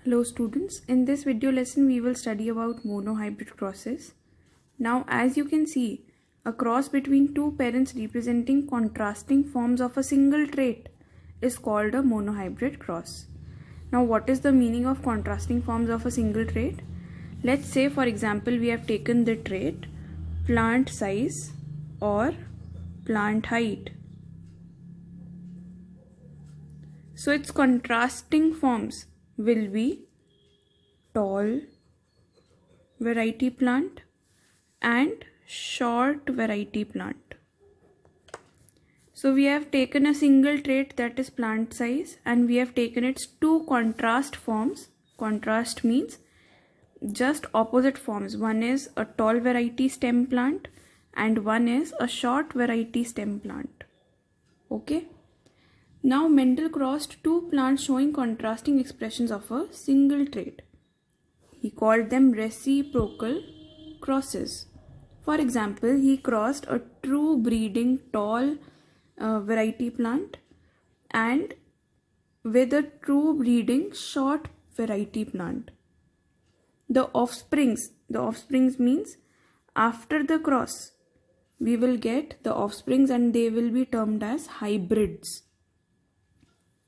Hello students, in this video lesson we will study about monohybrid crosses. Now as you can see, a cross between two parents representing contrasting forms of a single trait is called a monohybrid cross. Now what is the meaning of contrasting forms of a single trait? Let's say for example we have taken the trait plant size or plant height. So its contrasting forms will be tall variety plant and short variety plant. So we have taken a single trait, that is plant size, and we have taken its two contrast forms. Contrast means just opposite forms. One is a tall variety stem plant and one is a short variety stem plant. Okay. Now Mendel crossed two plants showing contrasting expressions of a single trait. He called them reciprocal crosses. For example, he crossed a true breeding tall variety plant and with a true breeding short variety plant. The offsprings means after the cross we will get the offsprings and they will be termed as hybrids.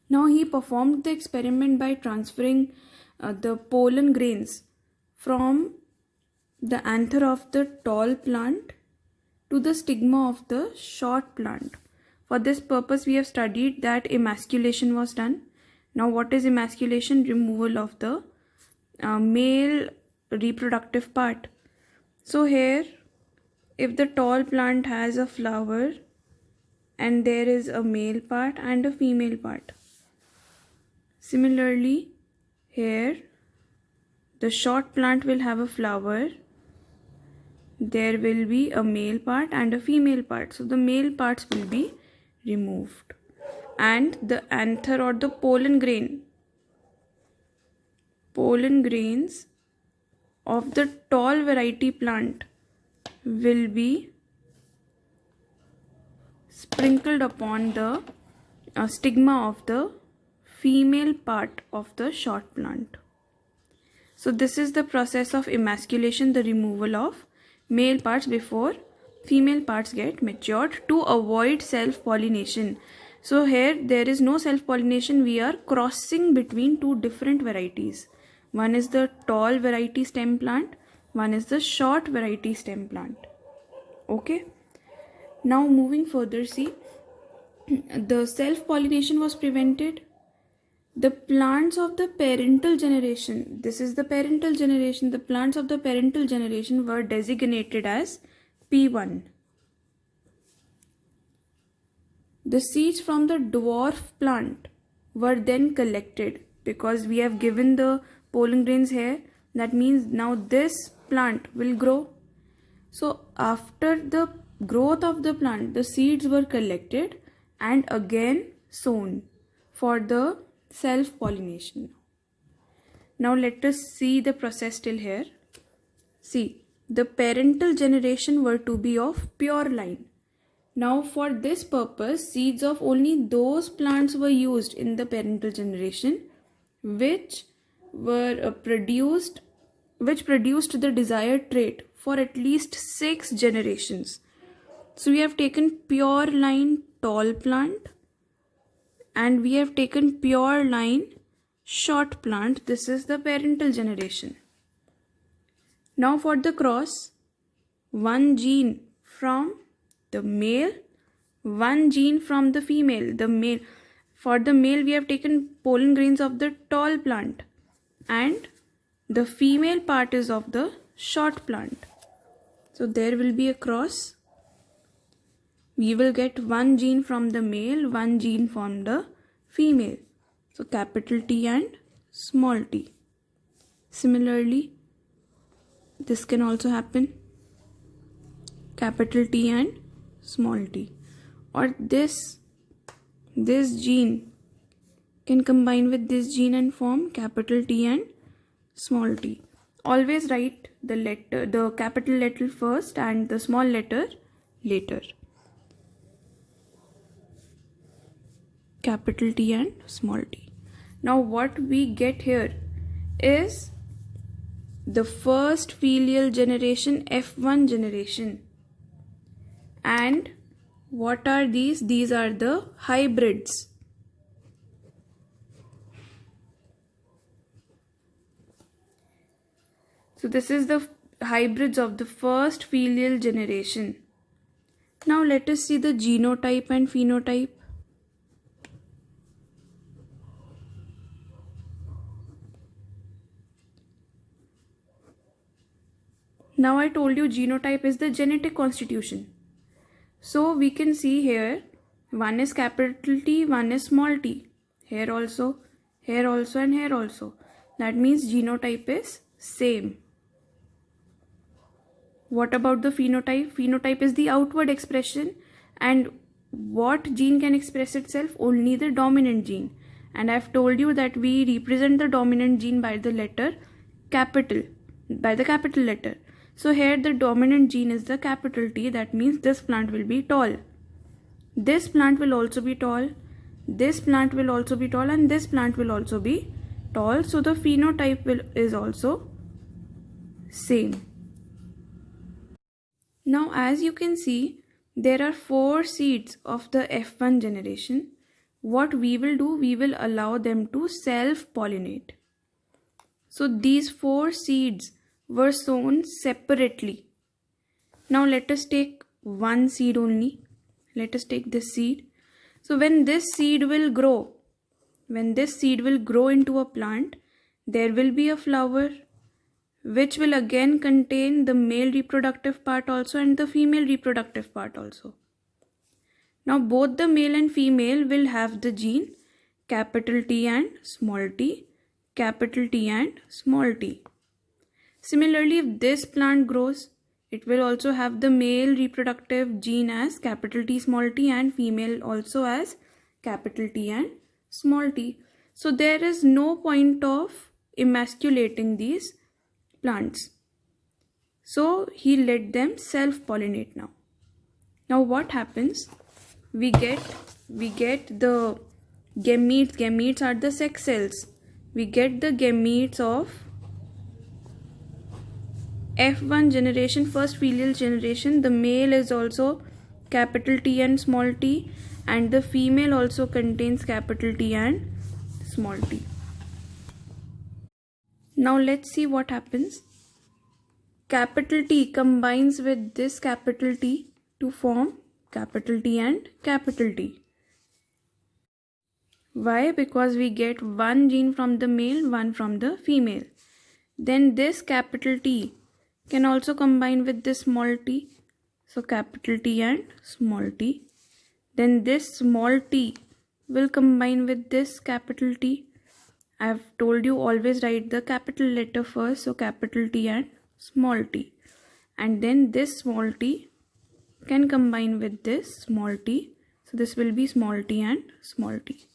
Now he performed the experiment by transferring the pollen grains from the anther of the tall plant to the stigma of the short plant. For this purpose we have studied that emasculation was done. Now what is emasculation? Removal of the male reproductive part. So here if the tall plant has a flower and there is a male part and a female part. Similarly, here the short plant will have a flower, there will be a male part and a female part. So the male parts will be removed and the anther or the pollen grains of the tall variety plant will be sprinkled upon the stigma of the female part of the short plant. So this is the process of emasculation, the removal of male parts before female parts get matured to avoid self-pollination. So here there is no self-pollination, we are crossing between two different varieties. One is the tall variety stem plant, one is the short variety stem plant. Okay. Now moving further, see, the self-pollination was prevented. The plants of the parental generation, this is the parental generation, the plants of the parental generation were designated as P1. The seeds from the dwarf plant were then collected because we have given the pollen grains here. That means now this plant will grow. So after the growth of the plant, the seeds were collected and again sown for the self-pollination. Now let us see the process till here. See, the parental generation were to be of pure line. Now for this purpose, seeds of only those plants were used in the parental generation which produced the desired trait for at least 6 generations. So we have taken pure line tall plant and we have taken pure line short plant. This is the parental generation. Now for the cross, one gene from the male, one gene from the female. For the male we have taken pollen grains of the tall plant and the female part is of the short plant. So there will be a cross. We will get one gene from the male, one gene from the female. So capital T and small t. Similarly, this can also happen. Capital T and small t. Or this gene can combine with this gene and form capital T and small t. Always write the capital letter first and the small letter later. Capital T and small t. Now what we get here is the first filial generation, F1 generation. And what are these? These are the hybrids. So this is the hybrids of the first filial generation. Now let us see the genotype and phenotype. Now I told you genotype is the genetic constitution. So we can see here, one is capital T, one is small t. Here also, and here also. That means genotype is same. What about the phenotype? Phenotype is the outward expression, and what gene can express itself? Only the dominant gene. And I've told you that we represent the dominant gene by the letter capital, by the capital letter. So here the dominant gene is the capital T. That means this plant will be tall. This plant will also be tall. This plant will also be tall, and this plant will also be tall. So the phenotype is also same. Now as you can see, there are 4 seeds of the F1 generation. What we will do, we will allow them to self-pollinate. So these 4 seeds were sown separately. Now let us take one seed only. Let us take this seed. So when this seed will grow, into a plant, there will be a flower which will again contain the male reproductive part also and the female reproductive part also. Now both the male and female will have the gene capital T and small t, capital T and small t. Similarly, if this plant grows, it will also have the male reproductive gene as capital T small t and female also as capital T and small t. So there is no point of emasculating these plants. So he let them self-pollinate now. Now what happens? We get the gametes. Gametes are the sex cells. We get the gametes of F1 generation, first filial generation. The male is also capital T and small t, and the female also contains capital T and small t. Now let's see what happens. Capital T combines with this capital T to form capital T and capital T. Why? Because we get one gene from the male, one from the female. Then this capital T can also combine with this small t. So capital T and small t. Then this small t will combine with this capital T. I have told you always write the capital letter first. So capital T and small t. And then this small t can combine with this small t. So this will be small t and small t.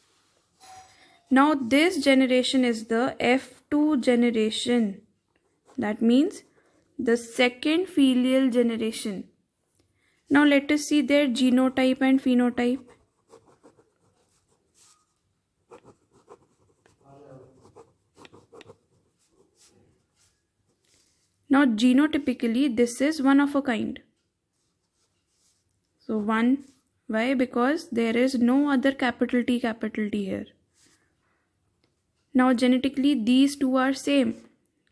Now this generation is the F2 generation. That means the second filial generation. Now let us see their genotype and phenotype. Now genotypically this is one of a kind. So one, why? Because there is no other capital T here. Now genetically these two are same.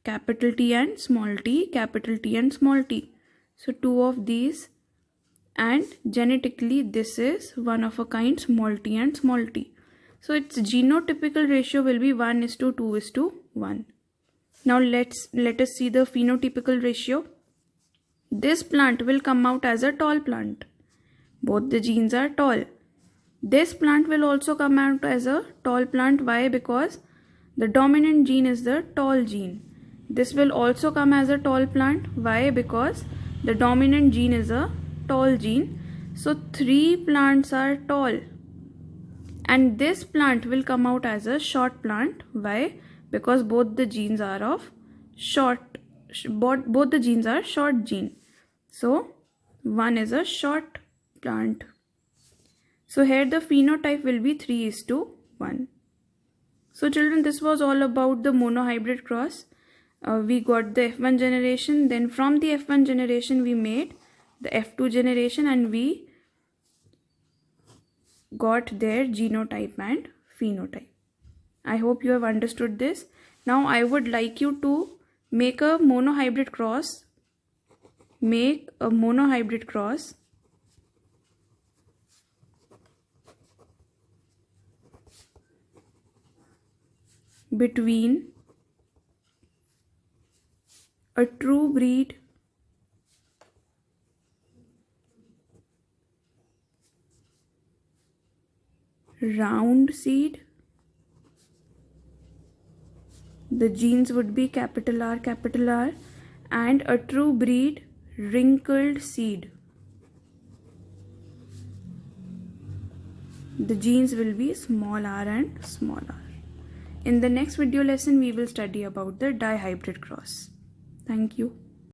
Capital T and small t, capital T and small t. So two of these, and genetically this is one of a kind, small t and small t. So its genotypical ratio will be 1:2:1. Now let us see the phenotypical ratio. This plant will come out as a tall plant. Both the genes are tall. This plant will also come out as a tall plant. Why? Because the dominant gene is the tall gene. This will also come as a tall plant. Why? Because the dominant gene is a tall gene. So 3 plants are tall. And this plant will come out as a short plant. Why? Because both the genes are of short. Both the genes are short gene. So one is a short plant. So here the phenotype will be 3:1. So children, this was all about the monohybrid cross. We got the F1 generation, then from the F1 generation we made the F2 generation, and we got their genotype and phenotype. I hope you have understood this. Now I would like you to make a monohybrid cross. Make a monohybrid cross between a true breed round seed. The genes would be capital R, and a true breed wrinkled seed. The genes will be small r and small r. In the next video lesson, we will study about the dihybrid cross. Thank you.